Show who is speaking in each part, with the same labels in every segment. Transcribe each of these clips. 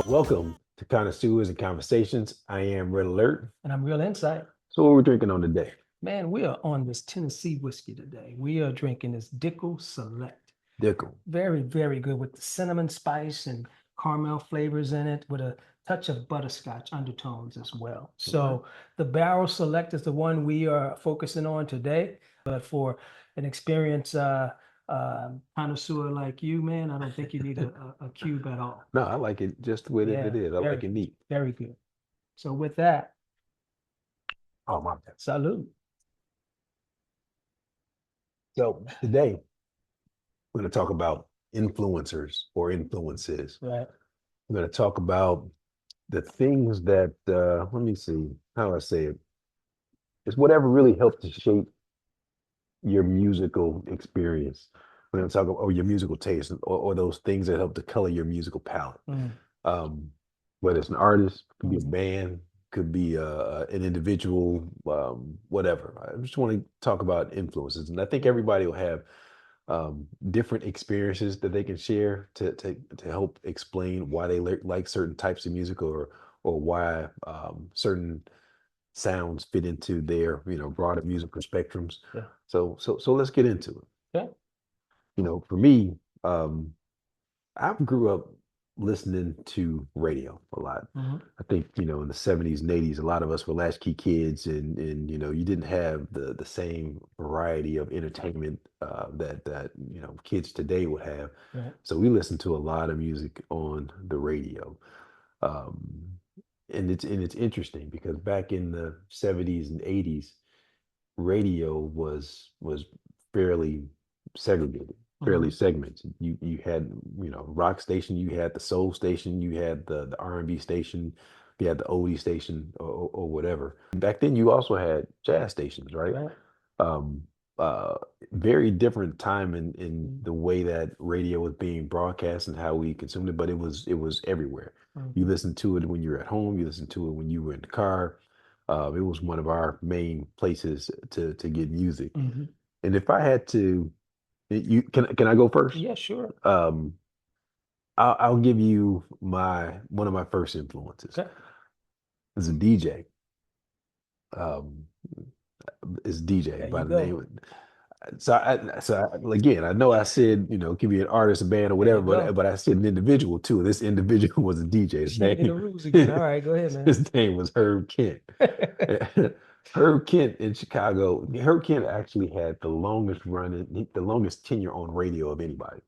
Speaker 1: Welcome to Connoisseurs and Conversations. I am Red Alert.
Speaker 2: And I'm Real Insight.
Speaker 1: So, what we're drinking on today?
Speaker 2: Man, we are on this Tennessee whiskey today. We are drinking this Dickel Select.
Speaker 1: Dickel.
Speaker 2: Very, very good with the cinnamon spice and caramel flavors in it with a touch of butterscotch undertones as well. So the Barrel Select is the one we are focusing on today. But for an experienced connoisseur like you, man, I don't think you need a cube at all.
Speaker 1: No, I like it just the way that it is. I like it neat.
Speaker 2: Very good. So with that,
Speaker 1: Oh, my bad.
Speaker 2: salute.
Speaker 1: So, today we're going to talk about influencers or influences.
Speaker 2: Right.
Speaker 1: We're going to talk about the things that, let me see, how do I say it? It's whatever really helped to shape your musical experience. We're going to talk about your musical taste or those things that help to color your musical palette. Whether it's an artist, could be a band, could be an individual, whatever. I just want to talk about influences, and I think everybody will have different experiences that they can share to help explain why they like certain types of music or why certain sounds fit into their broader musical spectrums.
Speaker 2: Yeah.
Speaker 1: So let's get into it.
Speaker 2: Yeah.
Speaker 1: For me, I grew up listening to radio a lot. I think, in the 70s and 80s, a lot of us were latchkey kids and you didn't have the same variety of entertainment that kids today would have.
Speaker 2: Right.
Speaker 1: So we listened to a lot of music on the radio. And it's interesting because back in the 70s and 80s, radio was fairly segregated, fairly segmented. You had rock station, you had the soul station, you had the R&B station, you had the oldie station or whatever. Back then, you also had jazz stations, right? Very different time in the way that radio was being broadcast and how we consumed it, but it was everywhere. You listened to it when you were at home. You listened to it when you were in the car. It was one of our main places to get music. And if I had to, can I go first?
Speaker 2: Yeah, sure.
Speaker 1: I'll give you one of my first influences.
Speaker 2: Okay.
Speaker 1: It's a DJ. It's DJ
Speaker 2: There
Speaker 1: by
Speaker 2: you
Speaker 1: the
Speaker 2: go.
Speaker 1: name. Again, I know I said it could be an artist, a band, or
Speaker 2: There you
Speaker 1: whatever,
Speaker 2: go.
Speaker 1: but I said an individual too. This individual was a DJ. His
Speaker 2: Changing the
Speaker 1: name,
Speaker 2: rules again. All right, go ahead, man.
Speaker 1: his name was Herb Kent. Herb Kent in Chicago. Herb Kent actually had the longest tenure on radio of anybody.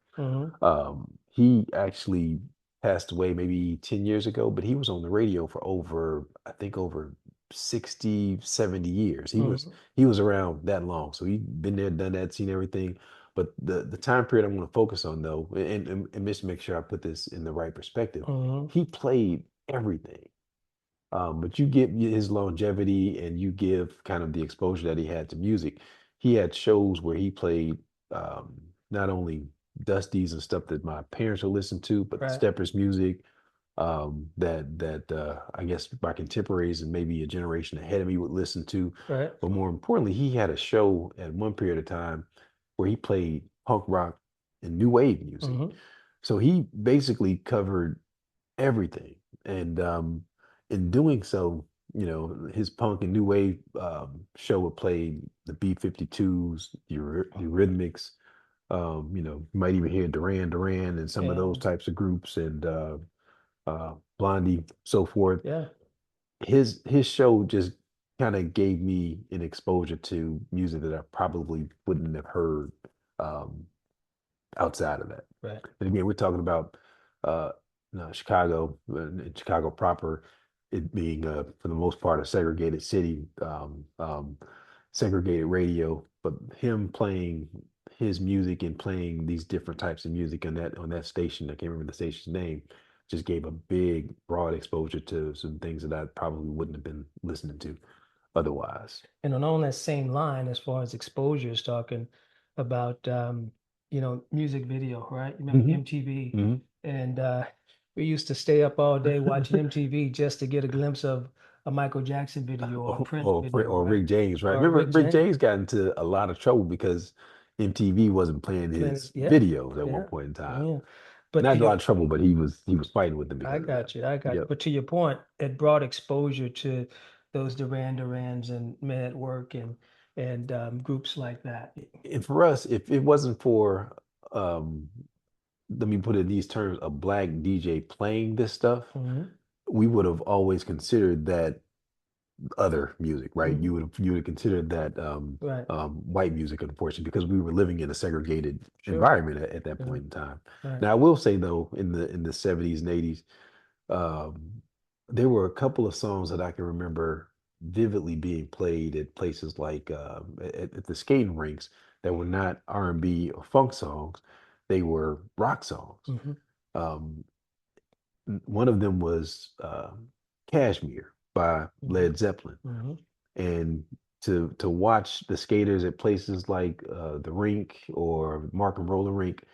Speaker 1: He actually passed away maybe 10 years ago, but he was on the radio for I think over 60, 70 years. He was around that long. So he'd been there, done that, seen everything. But the time period I'm going to focus on though, and just make sure I put this in the right perspective, he played everything. But you get his longevity and you give kind of the exposure that he had to music. He had shows where he played not only Dusties and stuff that my parents would listen to, but the
Speaker 2: Right.
Speaker 1: Steppers music that I guess my contemporaries and maybe a generation ahead of me would listen to.
Speaker 2: Right.
Speaker 1: But more importantly, he had a show at one period of time where he played punk rock and new wave music. So he basically covered everything. And in doing so, his punk and new wave show would play the B-52s, the Eurythmics. You might even hear Duran Duran and some of those types of groups and Blondie, so forth.
Speaker 2: Yeah.
Speaker 1: His show just kind of gave me an exposure to music that I probably wouldn't have heard outside of that.
Speaker 2: Right.
Speaker 1: And again, we're talking about Chicago, Chicago proper, it being for the most part a segregated city, segregated radio, but him playing his music and playing these different types of music on that station, I can't remember the station's name, just gave a big, broad exposure to some things that I probably wouldn't have been listening to otherwise.
Speaker 2: And on that same line, as far as exposure is talking about, music video, right? You remember MTV? And we used to stay up all day watching MTV just to get a glimpse of a Michael Jackson video or a Prince video,
Speaker 1: or
Speaker 2: right?
Speaker 1: Rick James, right?
Speaker 2: Or
Speaker 1: Remember, Rick
Speaker 2: James.
Speaker 1: James got into a lot of trouble because MTV wasn't playing his videos at one point in time.
Speaker 2: Yeah. but
Speaker 1: Not
Speaker 2: to
Speaker 1: a lot
Speaker 2: your,
Speaker 1: of trouble, but he was fighting with them
Speaker 2: I
Speaker 1: because of that.
Speaker 2: got you, I got you.
Speaker 1: Yep.
Speaker 2: But to your point, it brought exposure to those Duran Durans and Men at Work and groups like that.
Speaker 1: And for us, if it wasn't for um let me put it in these terms, a black DJ playing this stuff,
Speaker 2: Hmm.
Speaker 1: we would have always considered that other music, right?
Speaker 2: Hmm.
Speaker 1: You would have considered that
Speaker 2: Right.
Speaker 1: white music, unfortunately, because we were living in a segregated
Speaker 2: Sure.
Speaker 1: environment at that
Speaker 2: Sure.
Speaker 1: point in time.
Speaker 2: Right.
Speaker 1: Now, I will say though, in the 70s and 80s, um, there were a couple of songs that I can remember vividly being played at places like at the skating rinks that were not R&B or funk songs; they were rock songs.
Speaker 2: Hmm.
Speaker 1: Um, One of them was Kashmir by
Speaker 2: Hmm.
Speaker 1: Led Zeppelin,
Speaker 2: Hmm.
Speaker 1: and to watch the skaters at places like the rink or Mark and Roller Rink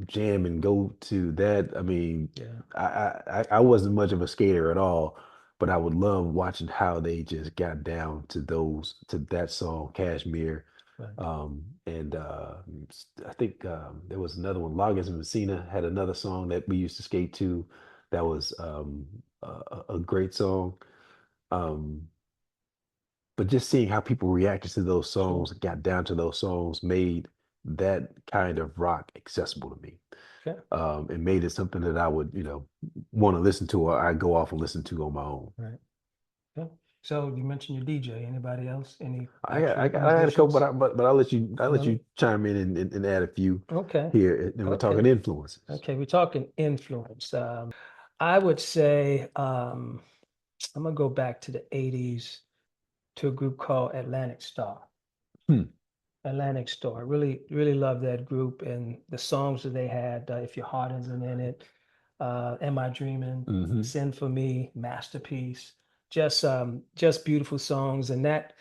Speaker 1: jam and go to that. I mean,
Speaker 2: Yeah.
Speaker 1: I wasn't much of a skater at all, but I would love watching how they just got down to to that song Kashmir.
Speaker 2: Right.
Speaker 1: And I think there was another one. Loggins and Messina had another song that we used to skate to. That was a great song. Um, but just seeing how people reacted to those
Speaker 2: Sure.
Speaker 1: songs, got down to those songs, made that kind of rock accessible to me.
Speaker 2: Okay.
Speaker 1: And made it something that I would, want to listen to, or I go off and listen to on my own.
Speaker 2: Right. Okay. So you mentioned your DJ. Anybody else? Any
Speaker 1: I
Speaker 2: actual
Speaker 1: got, I had a couple,
Speaker 2: musicians?
Speaker 1: but I'll let
Speaker 2: Well,
Speaker 1: you chime in and add a few
Speaker 2: okay.
Speaker 1: here. And we're talking
Speaker 2: Okay.
Speaker 1: influences.
Speaker 2: Okay. We're talking influence. I would say I'm gonna go back to the 80s to a group called Atlantic Star.
Speaker 1: Hmm.
Speaker 2: Atlantic Star. Really, really love that group and the songs that they had. If Your Heart Isn't in It, Am I Dreaming,
Speaker 1: Hmm.
Speaker 2: Send for Me, Masterpiece. Just beautiful songs, and that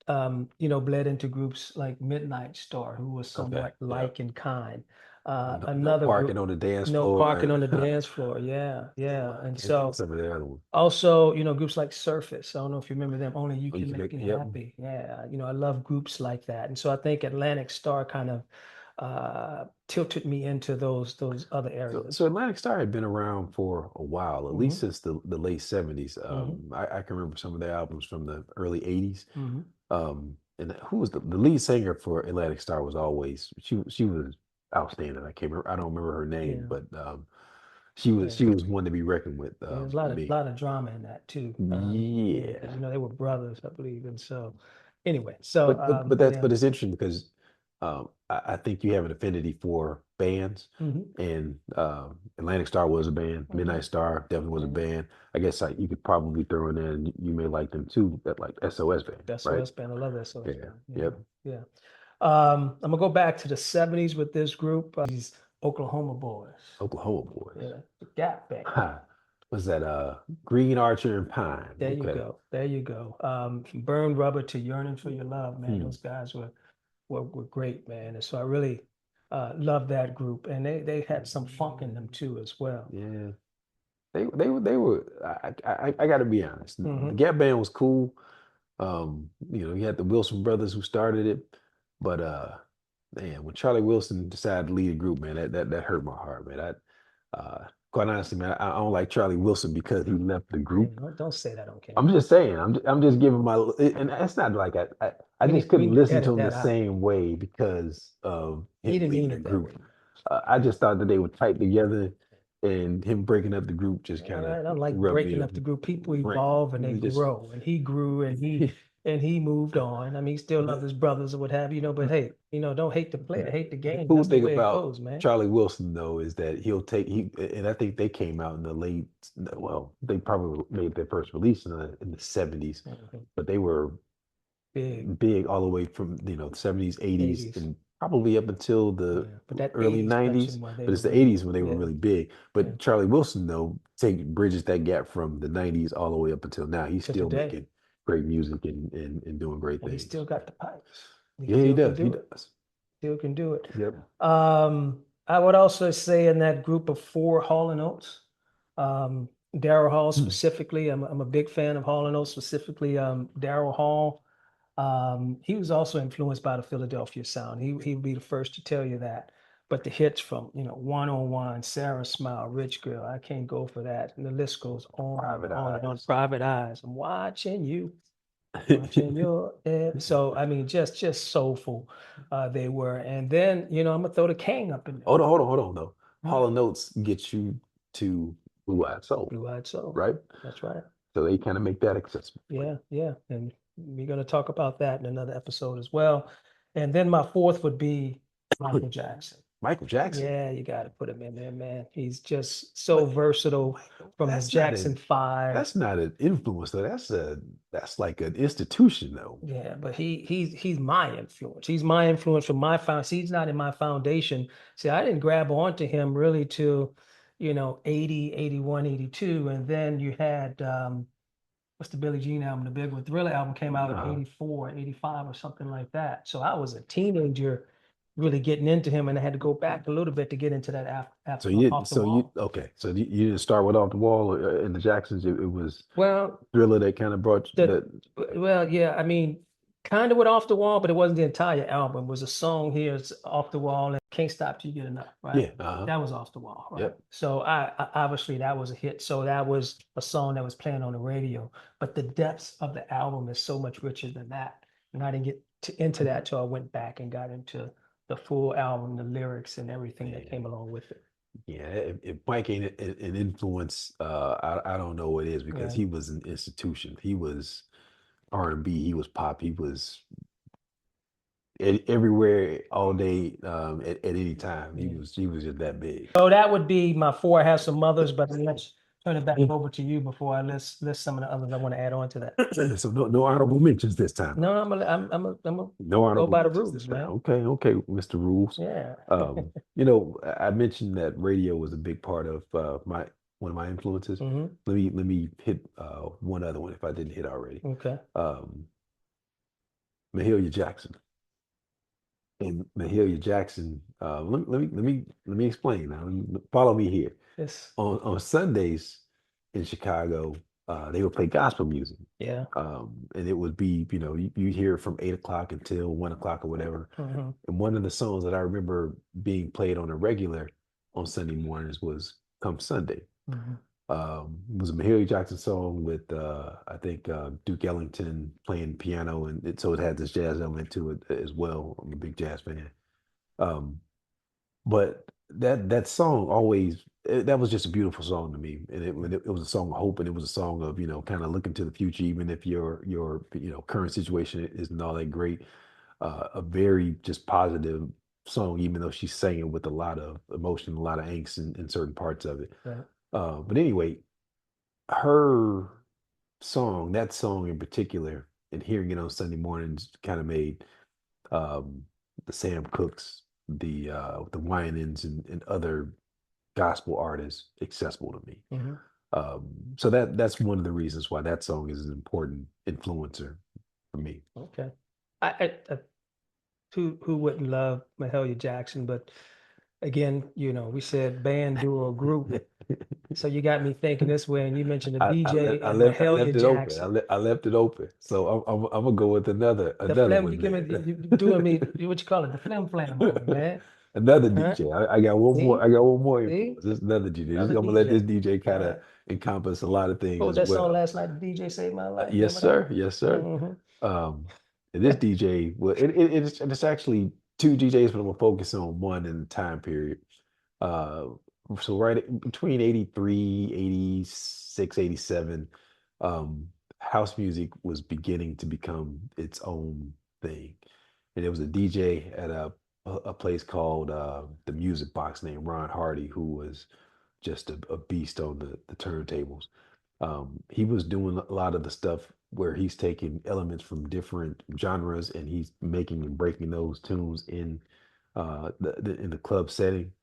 Speaker 2: bled into groups like Midnight Star, who was
Speaker 1: Okay.
Speaker 2: somewhat
Speaker 1: Yeah.
Speaker 2: like and kind.
Speaker 1: No
Speaker 2: Another
Speaker 1: parking
Speaker 2: group,
Speaker 1: on the dance
Speaker 2: No
Speaker 1: floor.
Speaker 2: Parking on the Dance Floor. Yeah, yeah.
Speaker 1: I
Speaker 2: And
Speaker 1: can't think of
Speaker 2: so
Speaker 1: some of the other ones.
Speaker 2: also, groups like Surface. I don't know if you remember them. Only You
Speaker 1: Oh, you
Speaker 2: Can
Speaker 1: can
Speaker 2: Make
Speaker 1: make,
Speaker 2: Me
Speaker 1: yep.
Speaker 2: Happy. Yeah, I love groups like that. And so I think Atlantic Star kind of tilted me into those other
Speaker 1: So
Speaker 2: areas.
Speaker 1: Atlantic Star had been around for a while, at least
Speaker 2: Hmm.
Speaker 1: since the late 70s.
Speaker 2: Hmm.
Speaker 1: I can remember some of their albums from the early 80s.
Speaker 2: Hmm.
Speaker 1: And who was the lead singer for Atlantic Star was always she was outstanding. I don't remember her name,
Speaker 2: Yeah,
Speaker 1: but
Speaker 2: yeah.
Speaker 1: she was one to be reckoned with
Speaker 2: Yeah, there's a
Speaker 1: for
Speaker 2: lot of
Speaker 1: me.
Speaker 2: lot of drama in that too. Yeah,
Speaker 1: Yeah.
Speaker 2: because they were brothers, I believe. And so anyway, so
Speaker 1: But it's interesting because I think you have an affinity for bands,
Speaker 2: hmm.
Speaker 1: and Atlantic Star was a band,
Speaker 2: Hmm.
Speaker 1: Midnight Star definitely was a
Speaker 2: Yeah,
Speaker 1: band. I guess you could probably throw in there, and you may like them too. That like SOS band, right?
Speaker 2: SOS band. I love SOS
Speaker 1: Yeah.
Speaker 2: band. Yeah,
Speaker 1: Yep.
Speaker 2: yeah. I'm gonna go back to the 70s with this group, these Oklahoma boys.
Speaker 1: Oklahoma Boys.
Speaker 2: Yeah, the Gap Band.
Speaker 1: Huh. Was that Green Archer and Pine?
Speaker 2: There you
Speaker 1: Okay.
Speaker 2: go. There you go. From Burned Rubber to Yearning for Your Love, man.
Speaker 1: Hmm.
Speaker 2: Those guys were great, man. And so I really love that group. And they had some funk in them too as well.
Speaker 1: Yeah. They were. I got to be honest. The
Speaker 2: Hmm.
Speaker 1: Gap Band was cool. You had the Wilson brothers who started it, but man, when Charlie Wilson decided to lead a group, man, that hurt my heart, man. Quite honestly, man, I don't like Charlie Wilson because he left the
Speaker 2: Yeah,
Speaker 1: group.
Speaker 2: don't say that on
Speaker 1: I'm
Speaker 2: camera.
Speaker 1: just saying, I'm just giving and it's not like I just
Speaker 2: We
Speaker 1: couldn't
Speaker 2: need to
Speaker 1: listen to
Speaker 2: edit
Speaker 1: him the
Speaker 2: that out.
Speaker 1: same way because of
Speaker 2: He
Speaker 1: him
Speaker 2: didn't
Speaker 1: leading
Speaker 2: mean
Speaker 1: the
Speaker 2: it that
Speaker 1: group.
Speaker 2: way.
Speaker 1: I just thought that they were tight together, and him breaking up the group just
Speaker 2: All
Speaker 1: kind of
Speaker 2: right, I like
Speaker 1: rubbed me
Speaker 2: breaking up the group. People
Speaker 1: right.
Speaker 2: evolve and they
Speaker 1: Just
Speaker 2: grow, and he grew and he moved on. I mean, he still loved his brothers or what have you, but hey, don't hate the player, hate the
Speaker 1: The
Speaker 2: game.
Speaker 1: cool
Speaker 2: That's the
Speaker 1: thing
Speaker 2: way it
Speaker 1: about
Speaker 2: goes, man.
Speaker 1: Charlie Wilson though is that and I think they came out in the late, well, they probably made their first release in the 70s,
Speaker 2: Mhm.
Speaker 1: but they were
Speaker 2: Big
Speaker 1: big all the way from, 70s, 80s,
Speaker 2: 80s.
Speaker 1: and probably up until
Speaker 2: Yeah.
Speaker 1: the
Speaker 2: But that
Speaker 1: early
Speaker 2: 80s
Speaker 1: 90s.
Speaker 2: section where they
Speaker 1: But
Speaker 2: were
Speaker 1: it's the
Speaker 2: really,
Speaker 1: 80s when they were
Speaker 2: yeah,
Speaker 1: really big.
Speaker 2: yeah.
Speaker 1: But Charlie Wilson though bridges that gap from the 90s all the way up until now. He's
Speaker 2: To
Speaker 1: still
Speaker 2: today.
Speaker 1: making great music and doing great
Speaker 2: And he
Speaker 1: things.
Speaker 2: still got the pipes. He
Speaker 1: Yeah, he
Speaker 2: still can
Speaker 1: does. He
Speaker 2: do it.
Speaker 1: does.
Speaker 2: Still can do it.
Speaker 1: Yep.
Speaker 2: I would also say in that group of four, Hall and Oates, Daryl Hall
Speaker 1: Hmm.
Speaker 2: specifically. I'm a big fan of Hall and Oates, specifically Daryl Hall. He was also influenced by the Philadelphia sound. He would be the first to tell you that. But the hits from, One on One, Sarah Smile, Rich Girl, I Can't Go For That. And the list goes on
Speaker 1: Private
Speaker 2: and on and on.
Speaker 1: Eyes.
Speaker 2: Private Eyes. I'm watching your so I mean just soulful they were. And then, I'm gonna throw the King up in there.
Speaker 1: Hold on though. Hall and Notes get you to Blue Eyed Soul,
Speaker 2: Blue Eyed Soul.
Speaker 1: right?
Speaker 2: That's right.
Speaker 1: So they kind of make that accessible.
Speaker 2: Yeah. And we're gonna talk about that in another episode as well. And then my fourth would be Michael Jackson.
Speaker 1: Michael Jackson.
Speaker 2: Yeah, you got to put him in there, man. He's just so versatile from the Jackson 5.
Speaker 1: That's not an influence though. That's like an institution though.
Speaker 2: Yeah, but he's my influence. He's my influence from my foundation. He's not in my foundation. See, I didn't grab onto him really till, 80, 81, 82. And then you had what's the Billie Jean album, the big one? Thriller album came out in 84, 85 or something like that. So I was a teenager really getting into him, and I had to go back a little bit to get into that after Off the Wall.
Speaker 1: So you didn't start with Off the Wall in the Jacksons. It was
Speaker 2: Well,
Speaker 1: Thriller that kind of brought you that.
Speaker 2: Well, yeah, I mean, kind of with Off the Wall, but it wasn't the entire album. It was a song here, it's Off the Wall and Can't Stop Till You Get Enough, right?
Speaker 1: Yeah,
Speaker 2: that was Off the Wall, right?
Speaker 1: Yep.
Speaker 2: So I obviously that was a hit. So that was a song that was playing on the radio. But the depths of the album is so much richer than that, and I didn't get into that till I went back and got into the full album, the lyrics, and everything that came along with it.
Speaker 1: Yeah, if Mike ain't an influence, I don't know what is, because he was an institution. He was R&B, he was pop, he was everywhere all day, at any time. He was just that big.
Speaker 2: So that would be my four. I have some others, but let's turn it back over to you before I list some of the others I want to add on to that.
Speaker 1: So no honorable mentions this time.
Speaker 2: No, I'm
Speaker 1: No honorable
Speaker 2: go by the
Speaker 1: mentions
Speaker 2: rules,
Speaker 1: this
Speaker 2: man.
Speaker 1: time. Okay, Mr. Rules.
Speaker 2: Yeah.
Speaker 1: I mentioned that radio was a big part of one of my influences.
Speaker 2: Mhm.
Speaker 1: Let me hit one other one if I didn't hit already.
Speaker 2: Okay.
Speaker 1: Mahalia Jackson. And Mahalia Jackson, let me explain now. Follow me here.
Speaker 2: Yes.
Speaker 1: On Sundays in Chicago, they would play gospel music.
Speaker 2: Yeah.
Speaker 1: And it would be, you hear it from 8 o'clock until 1 o'clock or whatever.
Speaker 2: Mhm.
Speaker 1: And one of the songs that I remember being played on a regular on Sunday mornings was "Come Sunday."
Speaker 2: Mhm.
Speaker 1: It was a Mahalia Jackson song with I think Duke Ellington playing piano, and so it had this jazz element to it as well. I'm a big jazz fan. But that song always that was just a beautiful song to me, and it was a song of hope, and it was a song of kind of looking to the future, even if your current situation isn't all that great. A very just positive song, even though she's singing with a lot of emotion, a lot of angst in certain parts of it.
Speaker 2: Right.
Speaker 1: But anyway, her that song in particular, and hearing it on Sunday mornings kind of made the Sam Cookes, the Winans, and other gospel artists accessible to me.
Speaker 2: Mhm.
Speaker 1: So that's one of the reasons why that song is an important influencer for me.
Speaker 2: Okay. I who wouldn't love Mahalia Jackson? But again, we said band, duo, group. So you got me thinking this way, and you mentioned the DJ and Mahalia Jackson.
Speaker 1: I left it open. So I'm gonna go with another
Speaker 2: The flim,
Speaker 1: one.
Speaker 2: you doing me what you call it, the flim flam on me, man.
Speaker 1: Another
Speaker 2: Huh?
Speaker 1: DJ. I got one
Speaker 2: See?
Speaker 1: more. I got one more.
Speaker 2: See?
Speaker 1: influence. This is another DJ.
Speaker 2: Another
Speaker 1: I'm gonna let
Speaker 2: DJ.
Speaker 1: this DJ kind of encompass a lot of things
Speaker 2: What was
Speaker 1: as
Speaker 2: that
Speaker 1: well.
Speaker 2: song last night? The DJ Saved My Life.
Speaker 1: Yes,
Speaker 2: Remember
Speaker 1: sir. Yes, sir.
Speaker 2: that? Mhm.
Speaker 1: And this DJ, well, it's actually two DJs, but I'm gonna focus on one in the time period. Uh, so between 83, 86, 87, house music was beginning to become its own thing. And there was a DJ at a place called the Music Box named Ron Hardy, who was just a beast on the turntables. He was doing a lot of the stuff where he's taking elements from different genres and he's making and breaking those tunes in in the club setting.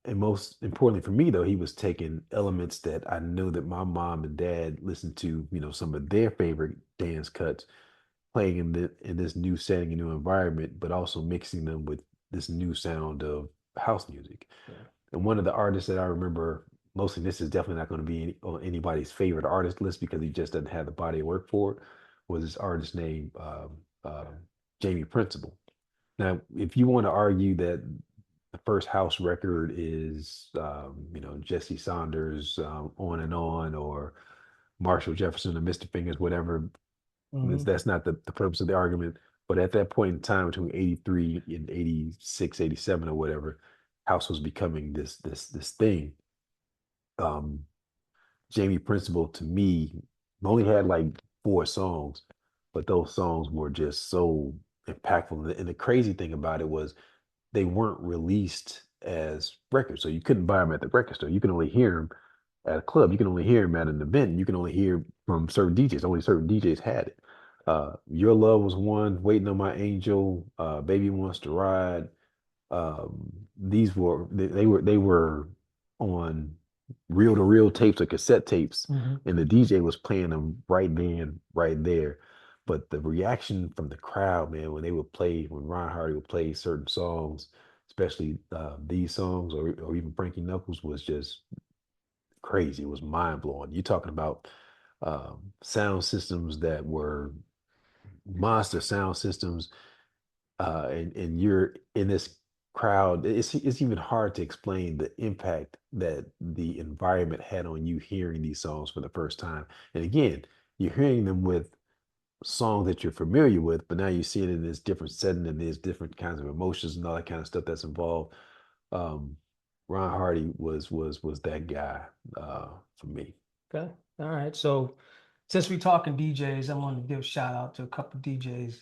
Speaker 1: And most importantly for me, though, he was taking elements that I know that my mom and dad listened to, some of their favorite dance cuts, playing in this new setting, a new environment, but also mixing them with this new sound of house music.
Speaker 2: Yeah.
Speaker 1: And one of the artists that I remember mostly, this is definitely not going to be on anybody's favorite artist list because he just doesn't have the body of work for it, was this artist named Jamie Principle. Now, if you want to argue that the first house record is Jesse Saunders, On and On, or Marshall Jefferson or Mr. Fingers, whatever. That's not the purpose of the argument. But at that point in time, between 83 and 86, 87 or whatever, house was becoming this thing. Jamie Principle, to me, only had like 4 songs, but those songs were just so impactful. And the crazy thing about it was they weren't released as records, so you couldn't buy them at the record store. You can only hear them at a club. You can only hear them at an event. You can only hear from certain DJs. Only certain DJs had it. Your Love was one. Waiting on My Angel. Baby Wants to Ride. These were they were on reel to reel tapes or cassette tapes, and the DJ was playing them right then, right there. But the reaction from the crowd, man, when Ron Hardy would play certain songs, especially these songs or even Frankie Knuckles, was just crazy. It was mind blowing. You're talking about sound systems that were monster sound systems, and you're in this crowd. It's even hard to explain the impact that the environment had on you hearing these songs for the first time. And again, you're hearing them with songs that you're familiar with, but now you see it in this different setting and there's different kinds of emotions and all that kind of stuff that's involved. Um, Ron Hardy was that guy for me.
Speaker 2: Okay. All right. So since we're talking DJs, I want to give a shout out to a couple of DJs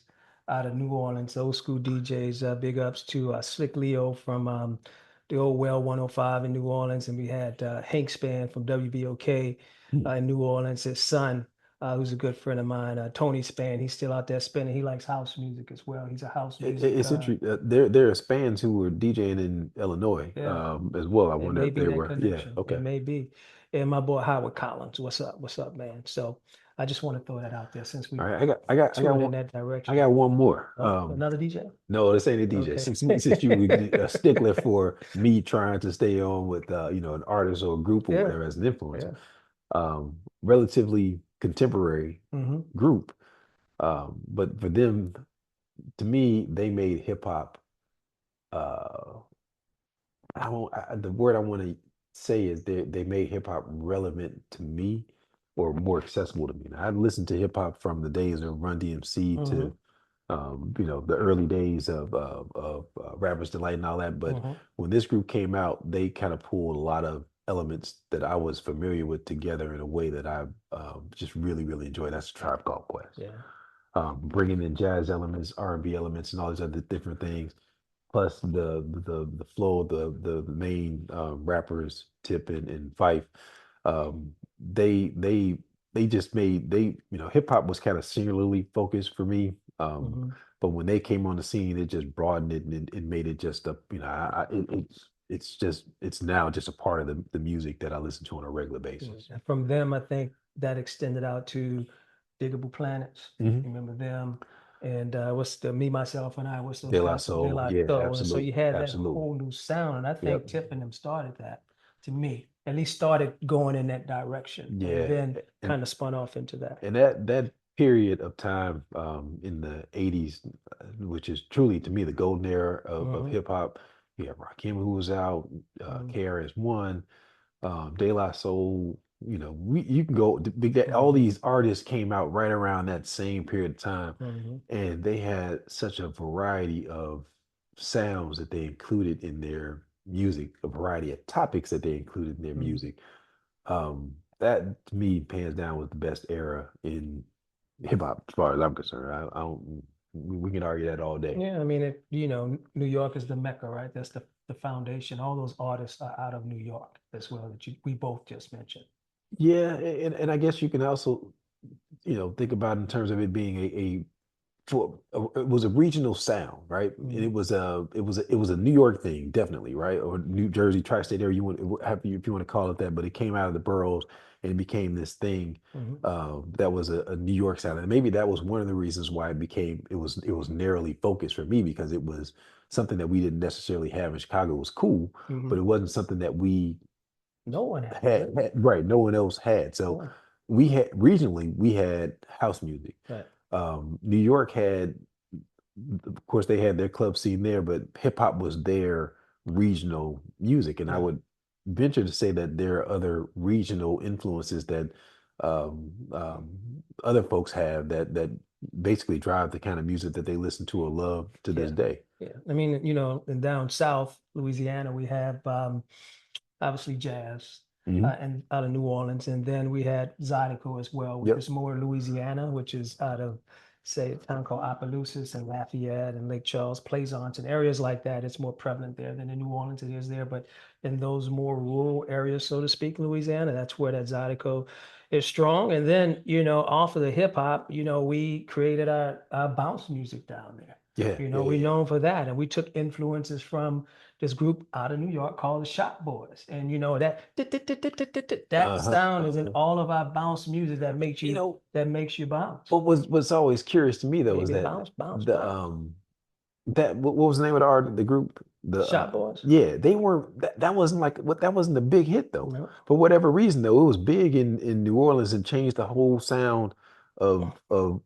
Speaker 2: out of New Orleans, old school DJs. Big ups to Slick Leo from the old Well 105 in New Orleans. And we had Hank Span from WBOK in New Orleans, his son, who's a good friend of mine, Tony Span. He's still out there spinning. He likes house music as well. He's a house music.
Speaker 1: It's interesting. There are Spans who were DJing in Illinois as well. I
Speaker 2: It
Speaker 1: wonder
Speaker 2: may
Speaker 1: if
Speaker 2: be
Speaker 1: they
Speaker 2: that
Speaker 1: were. Yeah.
Speaker 2: connection. It
Speaker 1: Okay.
Speaker 2: may be. And my boy Howard Collins, what's up? What's up, man? So I just want to throw that out there since we
Speaker 1: All right. I got
Speaker 2: toured in
Speaker 1: one.
Speaker 2: that
Speaker 1: I
Speaker 2: direction.
Speaker 1: got one more.
Speaker 2: Another DJ?
Speaker 1: No, this ain't a DJ.
Speaker 2: Okay.
Speaker 1: Since you were a stickler for me trying to stay on with an artist or a group or
Speaker 2: Yeah.
Speaker 1: whatever as an influence,
Speaker 2: Yeah.
Speaker 1: relatively contemporary group. But for them, to me, they made hip hop. The word I want to say is they made hip hop relevant to me or more accessible to me. Now, I listened to hip hop from the days of Run DMC to the early days of Rappers Delight and all that. But when this group came out, they kind of pulled a lot of elements that I was familiar with together in a way that I just really, really enjoyed. That's Tribe Called Quest.
Speaker 2: Yeah.
Speaker 1: Bringing in jazz elements, R&B elements, and all these other different things, plus the flow of the main rappers, Tip and Fife. They just made hip hop was kind of singularly focused for me. But when they came on the scene, it just broadened it and made it just it's now just a part of the music that I listen to on a regular basis.
Speaker 2: And from them, I think that extended out to Diggable Planets. Remember them? And what's the Me, Myself, and I? What's those
Speaker 1: De La
Speaker 2: guys?
Speaker 1: Soul,
Speaker 2: De La
Speaker 1: yeah,
Speaker 2: Soul. And so
Speaker 1: absolutely,
Speaker 2: you had that
Speaker 1: absolutely.
Speaker 2: whole new sound. And I think
Speaker 1: Yep.
Speaker 2: Tip and them started that, to me, at least started going in that direction.
Speaker 1: Yeah.
Speaker 2: And then
Speaker 1: And-
Speaker 2: kind of spun off into that.
Speaker 1: And that period of time in the 80s, which is truly to me the golden era of hip hop. You have Rakim who was out, KRS-One, De La Soul. You can go all these artists came out right around that same period of time, and they had such a variety of sounds that they included in their music, a variety of topics that they included in their music. That to me, hands down, was the best era in hip hop, as far as I'm concerned. I don't. We can argue that all day.
Speaker 2: Yeah, I mean, New York is the Mecca, right? That's the foundation. All those artists are out of New York as well that we both just mentioned.
Speaker 1: Yeah, and I guess you can also, think about it in terms of it being it was a regional sound, right? And it was a New York thing, definitely, right? Or New Jersey tri-state area, if you want to call it that, but it came out of the boroughs and it became this thing that was a New York sound. And maybe that was one of the reasons why it was narrowly focused for me, because it was something that we didn't necessarily have in Chicago. It was cool, but it wasn't something that
Speaker 2: no one had,
Speaker 1: right? No one else had. So we had house music.
Speaker 2: Right.
Speaker 1: New York had, of course, they had their club scene there, but hip hop was there regional music. And I
Speaker 2: Yeah.
Speaker 1: would venture to say that there are other regional influences that other folks have that basically drive the kind of music that they listen to or love to this
Speaker 2: Yeah.
Speaker 1: day.
Speaker 2: Yeah. I mean, you know, and down south, Louisiana, we have obviously jazz,
Speaker 1: Hmm.
Speaker 2: and out of New Orleans, and then we had Zydeco as well, which
Speaker 1: Yep.
Speaker 2: is more Louisiana, which is out of say a town called Opelousas and Lafayette and Lake Charles, Plaisance, and areas like that. It's more prevalent there than in New Orleans it is there, but in those more rural areas, so to speak, Louisiana, that's where that Zydeco is strong. And then, you know, off of the hip hop, you know, we created our bounce music down there.
Speaker 1: Yeah.
Speaker 2: You
Speaker 1: Yeah.
Speaker 2: know, we're
Speaker 1: Yeah.
Speaker 2: known for that, and we took influences from this group out of New York called the Shop Boys. And you know that
Speaker 1: Uh-huh.
Speaker 2: sound is in
Speaker 1: Uh-huh.
Speaker 2: all of our bounce music
Speaker 1: You know,
Speaker 2: that makes you bounce.
Speaker 1: what's always curious to me though is
Speaker 2: Baby
Speaker 1: that
Speaker 2: bounce, bounce,
Speaker 1: the
Speaker 2: bounce.
Speaker 1: what was the name of the group? The
Speaker 2: Shop Boys.
Speaker 1: yeah, they weren't that wasn't like what that wasn't a big hit though.
Speaker 2: No.
Speaker 1: For whatever reason though, it was big in New Orleans and changed the whole sound of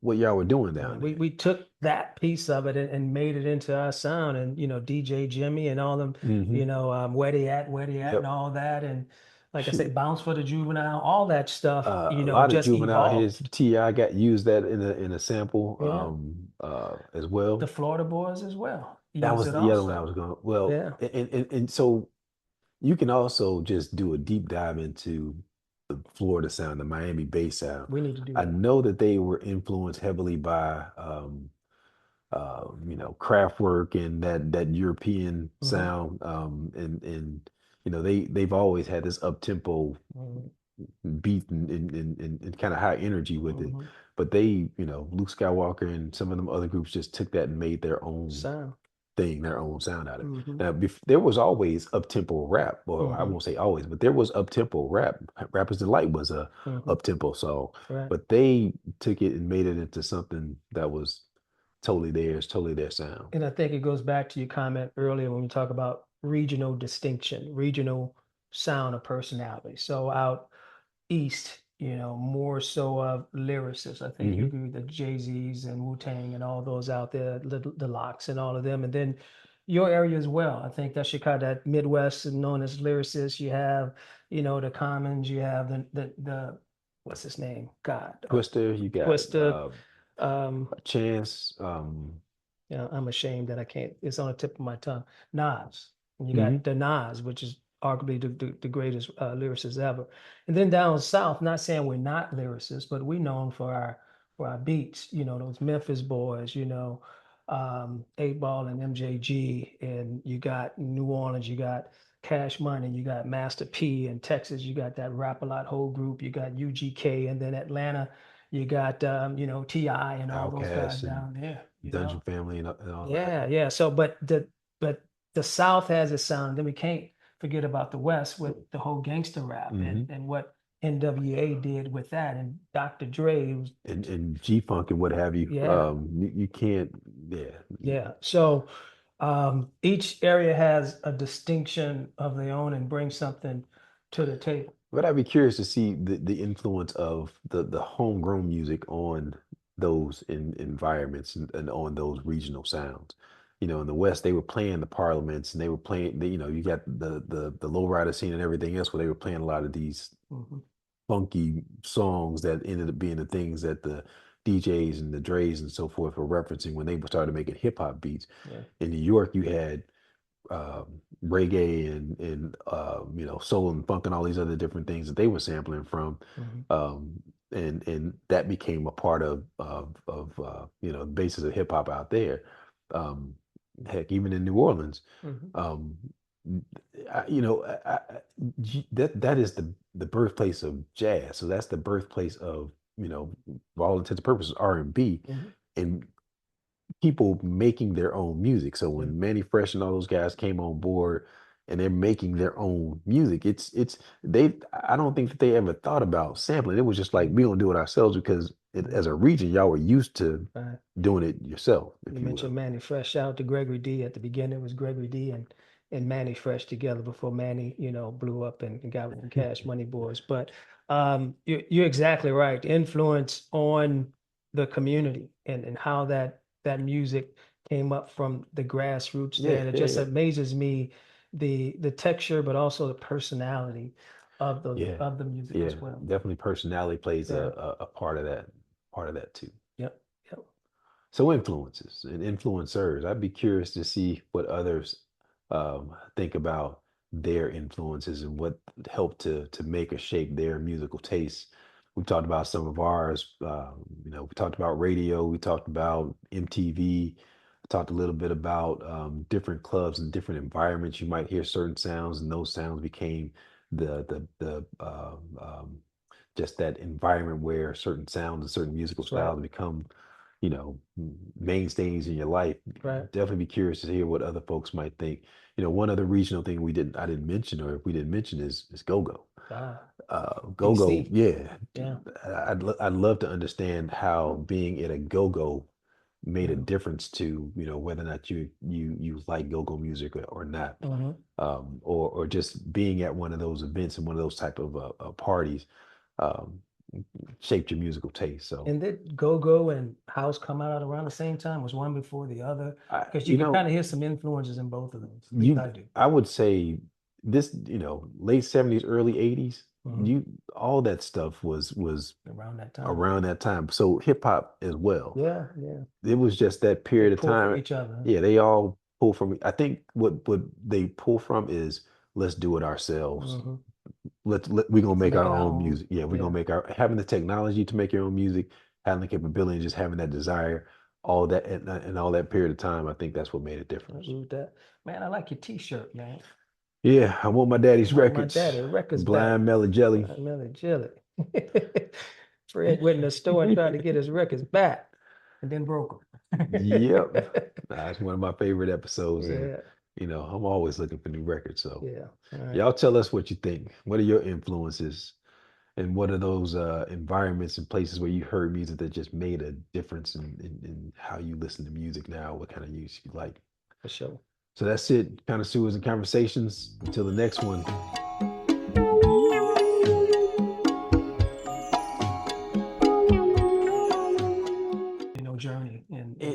Speaker 1: what y'all were doing
Speaker 2: Yeah,
Speaker 1: down
Speaker 2: we
Speaker 1: there.
Speaker 2: we took that piece of it and made it into our sound, and you know DJ Jimmy and all them,
Speaker 1: Hmm.
Speaker 2: you know, where they at, and
Speaker 1: Yep.
Speaker 2: all that, and like I say,
Speaker 1: Shoot.
Speaker 2: bounce for the juvenile, all that stuff, you
Speaker 1: A
Speaker 2: know,
Speaker 1: lot of
Speaker 2: just
Speaker 1: juvenile hits.
Speaker 2: evolved.
Speaker 1: Ti got used that in a sample
Speaker 2: Yeah,
Speaker 1: as
Speaker 2: the
Speaker 1: well.
Speaker 2: Florida Boys as well
Speaker 1: That
Speaker 2: use
Speaker 1: was
Speaker 2: it
Speaker 1: the other one I
Speaker 2: also.
Speaker 1: was going. Well,
Speaker 2: Yeah,
Speaker 1: and so you can also just do a deep dive into the Florida sound, the Miami bass sound.
Speaker 2: we need to do
Speaker 1: I
Speaker 2: that.
Speaker 1: know that they were influenced heavily by Kraftwerk and that European
Speaker 2: Hmm.
Speaker 1: sound. And they've always had this up tempo
Speaker 2: Hmm.
Speaker 1: beat and kind of high energy with it.
Speaker 2: Hmm.
Speaker 1: But they, Luke Skywalker and some of them other groups just took that and made their own
Speaker 2: Sound.
Speaker 1: thing, their own sound out of it.
Speaker 2: Hmm.
Speaker 1: Now, there was always up tempo rap, or I
Speaker 2: Hmm.
Speaker 1: won't say always, but there was up tempo rap. Rapper's Delight was a
Speaker 2: Hmm.
Speaker 1: up tempo song,
Speaker 2: Right.
Speaker 1: but they took it and made it into something that was totally theirs, totally their sound.
Speaker 2: And I think it goes back to your comment earlier when we talk about regional distinction, regional sound or personality. So out east, you know, more so of lyricists. I think you
Speaker 1: Hmm.
Speaker 2: agree with the Jay-Z's and Wu-Tang and all those out there, the Locks and all of them. And then your area as well. I think that Chicago, that Midwest is known as lyricists. You have, you know, the Commons, you have the what's his name? God,
Speaker 1: Twister, you got
Speaker 2: Twista. Um,
Speaker 1: Chance.
Speaker 2: you know, I'm ashamed that I can't, it's on the tip of my tongue. Nas. And you got
Speaker 1: Mhm.
Speaker 2: the Nas, which is arguably the greatest lyricist ever. And then down south, not saying we're not lyricists, but we're known for our beats, you know, those Memphis boys, you know, 8 Ball and MJG, and you got New Orleans, you got Cash Money, you got Master P. In Texas, you got that Rap A Lot whole group, you got UGK, and then Atlanta, you got you know, T.I. and all those guys
Speaker 1: Outkast and
Speaker 2: down there, you
Speaker 1: Dungeon
Speaker 2: know.
Speaker 1: Family and all that.
Speaker 2: Yeah, yeah. So, but the South has its sound. Then we can't forget about the West with the whole gangster rap
Speaker 1: Hmm.
Speaker 2: and what NWA did with that, and Dr. Dre was,
Speaker 1: And G Funk and what have you.
Speaker 2: yeah,
Speaker 1: You can't, yeah.
Speaker 2: yeah. So each area has a distinction of their own and brings something to the table.
Speaker 1: But I'd be curious to see the influence of the homegrown music on those environments and on those regional sounds. In the West, they were playing the parliaments and they were playing, you got the lowrider scene and everything else where they were playing a lot of these
Speaker 2: Mhm.
Speaker 1: funky songs that ended up being the things that the DJs and the Dre's and so forth were referencing when they started making hip hop beats.
Speaker 2: Yeah.
Speaker 1: In New York, you had reggae and soul and funk and all these other different things that they were sampling from,
Speaker 2: Mhm.
Speaker 1: and that became a part of the basis of hip hop out there. Um, Heck, even in New Orleans,
Speaker 2: Mhm.
Speaker 1: um, that is the birthplace of jazz. So that's the birthplace of for all intents and purposes R&B,
Speaker 2: Mhm.
Speaker 1: and people making their own music. So
Speaker 2: Yeah.
Speaker 1: when Manny Fresh and all those guys came on board and they're making their own music, it's they I don't think that they ever thought about sampling. It was just like
Speaker 2: Mhm.
Speaker 1: we don't do it ourselves because
Speaker 2: Mhm.
Speaker 1: as a region, y'all were used to
Speaker 2: Right.
Speaker 1: doing it yourself,
Speaker 2: You
Speaker 1: if you
Speaker 2: mentioned
Speaker 1: will.
Speaker 2: Manny Fresh. Shout out to Gregory D. At the beginning, it was Gregory D. and Manny Fresh together before Manny, you know, blew up and got with the Cash Money Boys. But you're exactly right. The influence on the community and how that music came up from the grassroots there.
Speaker 1: Yeah,
Speaker 2: And it
Speaker 1: yeah,
Speaker 2: just
Speaker 1: yeah.
Speaker 2: amazes me the texture, but also the personality
Speaker 1: Yeah,
Speaker 2: of the music
Speaker 1: yeah,
Speaker 2: as well.
Speaker 1: definitely personality plays
Speaker 2: Yeah.
Speaker 1: a part of that too.
Speaker 2: Yep. Yep.
Speaker 1: So influences and influencers. I'd be curious to see what others think about their influences and what helped to make or shape their musical tastes. We talked about some of ours. We talked about radio. We talked about MTV. Talked a little bit about different clubs and different environments. You might hear certain sounds, and those sounds became the just that environment where certain sounds and certain musical
Speaker 2: That's right.
Speaker 1: styles become mainstays in your life.
Speaker 2: Right.
Speaker 1: Definitely be curious to hear what other folks might think. One other regional thing I didn't mention, or if we didn't mention, is go-go.
Speaker 2: Ah,
Speaker 1: Go-go,
Speaker 2: DC.
Speaker 1: yeah.
Speaker 2: Yeah.
Speaker 1: I'd love to understand how being at a go-go made a
Speaker 2: Mhm.
Speaker 1: difference to whether or not you like go-go music or not,
Speaker 2: Mhm.
Speaker 1: or just being at one of those events and one of those type of parties um, shaped your musical taste. So
Speaker 2: And did go-go and house come out around the same time? Was one before the other?
Speaker 1: I,
Speaker 2: Because you
Speaker 1: you
Speaker 2: can kind
Speaker 1: know,
Speaker 2: of hear some influences in both of those. At least
Speaker 1: you
Speaker 2: I do.
Speaker 1: I would say this, late 70s, early 80s,
Speaker 2: Mhm.
Speaker 1: you all that stuff was
Speaker 2: Around that time.
Speaker 1: around that time. So hip hop as well.
Speaker 2: Yeah. Yeah.
Speaker 1: It was just that
Speaker 2: They
Speaker 1: period of
Speaker 2: pull from
Speaker 1: time.
Speaker 2: each other.
Speaker 1: Yeah, they all pull from. I think what they pull from is let's do it ourselves.
Speaker 2: Hmm.
Speaker 1: We're gonna
Speaker 2: Let's
Speaker 1: make
Speaker 2: make
Speaker 1: our
Speaker 2: it our
Speaker 1: own
Speaker 2: own.
Speaker 1: music. Yeah, we're gonna
Speaker 2: Yeah.
Speaker 1: make our having the technology to make your own music, having the capability, and just having that desire, all that and all that period of time. I think that's what made a
Speaker 2: I
Speaker 1: difference.
Speaker 2: agree with that. Man, I like your T-shirt, man.
Speaker 1: Yeah, I want my daddy's
Speaker 2: Want my
Speaker 1: records.
Speaker 2: daddy records back.
Speaker 1: Blind Mellow Jelly.
Speaker 2: Another jelly. Fred went in the store and tried to get his records back and then broke them.
Speaker 1: Yep. That's one of my favorite episodes, and
Speaker 2: Yeah.
Speaker 1: I'm always looking for new records. So
Speaker 2: Yeah. All right.
Speaker 1: y'all tell us what you think. What are your influences? And what are those environments and places where you heard music that just made a difference in how you listen to music now? What kind of music you like?
Speaker 2: For sure.
Speaker 1: So that's it. Connoisseurs and conversations. Until the next one.